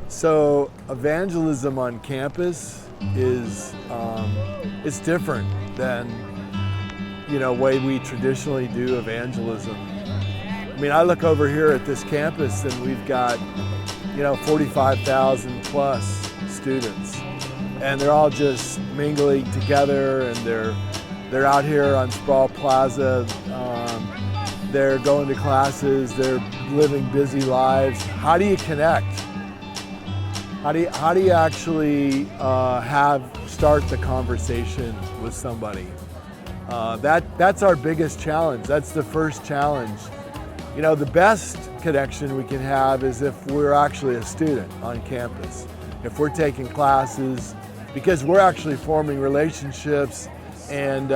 So evangelism on campus is it's different than way we traditionally do evangelism. I mean, I look over here at this campus and we've got 45,000 plus students, and they're all just mingling together, and they're out here on Sprawl Plaza. They're going to classes. They're living busy lives. How do you connect? How do you actually start the conversation with somebody? That's our biggest challenge. That's the first challenge. The best connection we can have is if we're actually a student on campus. If we're taking classes, because we're actually forming relationships, and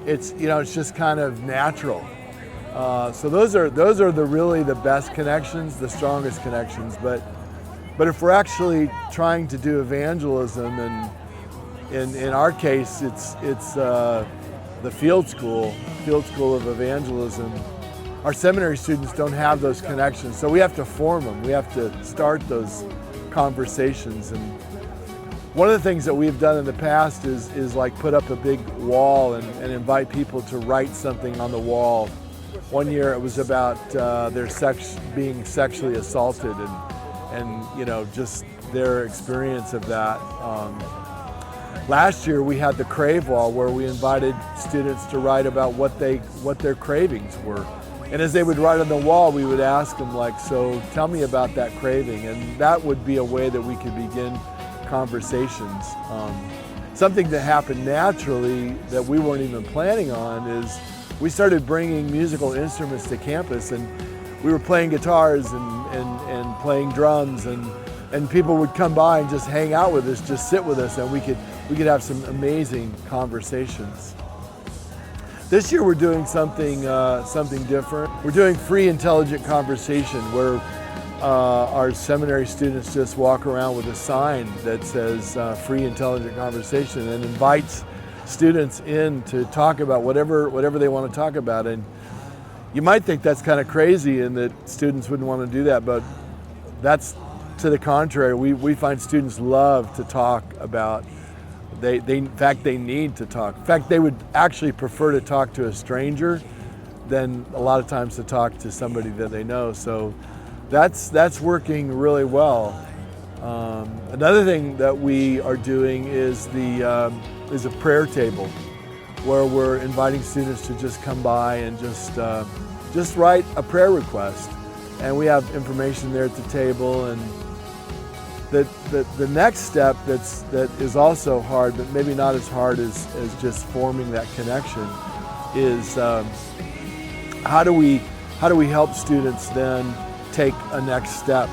it's just kind of natural. So those are really the best connections, the strongest connections. But if we're actually trying to do evangelism, and in our case, it's the field school of evangelism. Our seminary students don't have those connections, so we have to form them. We have to start those conversations. And one of the things that we've done in the past is like put up a big wall and invite people to write something on the wall. One year it was about being sexually assaulted and just their experience of that. Last year we had the Crave Wall, where we invited students to write about what their cravings were. And as they would write on the wall, we would ask them, so tell me about that craving. And that would be a way that we could begin conversations. Something that happened naturally that we weren't even planning on is we started bringing musical instruments to campus, and we were playing guitars and playing drums, and people would come by and just hang out with us, just sit with us, and we could have some amazing conversations. This year we're doing something different. We're doing free intelligent conversation, where our seminary students just walk around with a sign that says free intelligent conversation, and invites students in to talk about whatever they want to talk about. And you might think that's kind of crazy and that students wouldn't want to do that, but that's to the contrary. We find students love to talk about. In fact, they need to talk. In fact, they would actually prefer to talk to a stranger than a lot of times to talk to somebody that they know. So that's working really well. Another thing that we are doing is a prayer table, where we're inviting students to just come by and just write a prayer request, and we have information there at the table. And the next step that is also hard, but maybe not as hard as just forming that connection, is how do we help students then take a next step,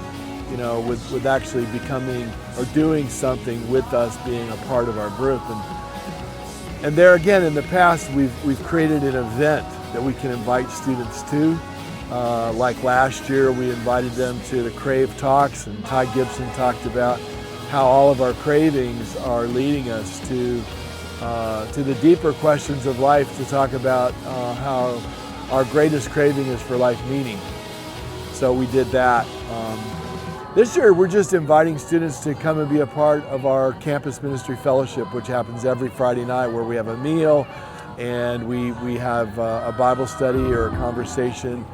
with actually becoming or doing something with us, being a part of our group. And there again, in the past, we've created an event that we can invite students to. Like last year, we invited them to the Crave Talks, and Ty Gibson talked about how all of our cravings are leading us to the deeper questions of life, to talk about how our greatest craving is for life meaning. So we did that. This year, we're just inviting students to come and be a part of our campus ministry fellowship, which happens every Friday night, where we have a meal and we have a Bible study or a conversation.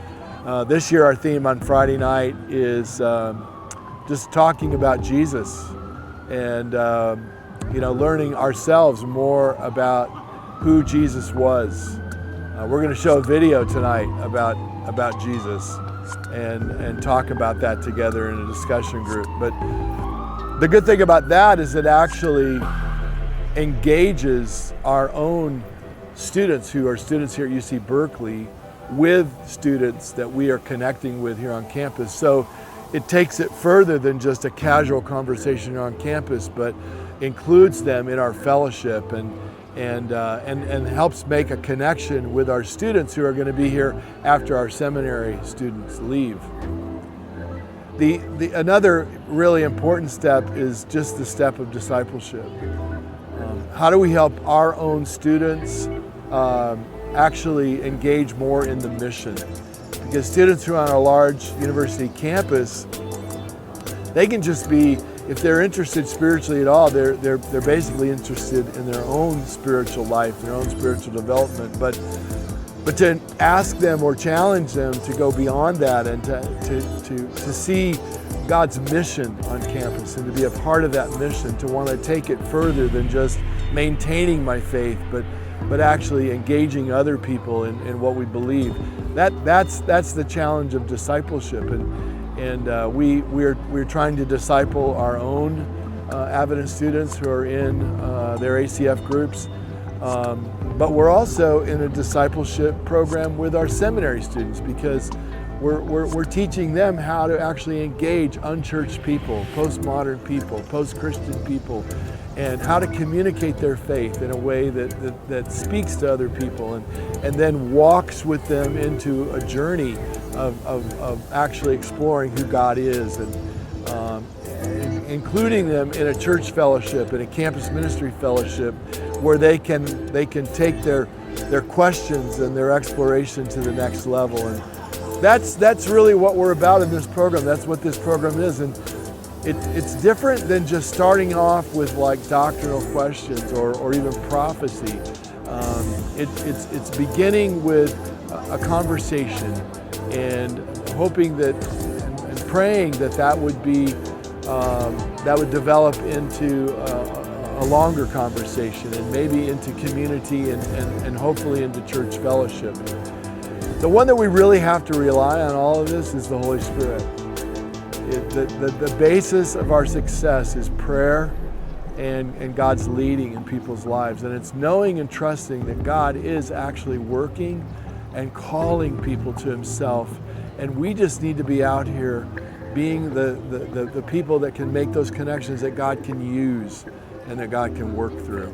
This year, our theme on Friday night is just talking about Jesus, and learning ourselves more about who Jesus was. We're going to show a video tonight about Jesus, and talk about that together in a discussion group. But the good thing about that is it actually engages our own students, who are students here at UC Berkeley, with students that we are connecting with here on campus. So it takes it further than just a casual conversation on campus, but includes them in our fellowship and helps make a connection with our students who are going to be here after our seminary students leave. Another really important step is just the step of discipleship. How do we help our own students actually engage more in the mission? Because students who are on a large university campus, They can just be, if they're interested spiritually at all, they're basically interested in their own spiritual life, their own spiritual development. But to ask them or challenge them to go beyond that and to see God's mission on campus and to be a part of that mission, to want to take it further than just maintaining my faith, but actually engaging other people in what we believe. That's the challenge of discipleship, and we're trying to disciple our own Adventist students who are in their ACF groups, but we're also in a discipleship program with our seminary students, because we're teaching them how to actually engage unchurched people, postmodern people, post-Christian people, and how to communicate their faith in a way that speaks to other people and then walks with them into a journey of actually exploring who God is, and including them in a church fellowship, in a campus ministry fellowship, where they can take their questions and their exploration to the next level. And that's really what we're about in this program. That's what this program is. And it's different than just starting off with like doctrinal questions or even prophecy. It's beginning with a conversation and hoping that and praying that would be that would develop into a longer conversation, and maybe into community and hopefully into church fellowship. The one that we really have to rely on all of this is the Holy Spirit. The basis of our success is prayer and God's leading in people's lives. And it's knowing and trusting that God is actually working and calling people to Himself. And we just need to be out here being the people that can make those connections that God can use and that God can work through.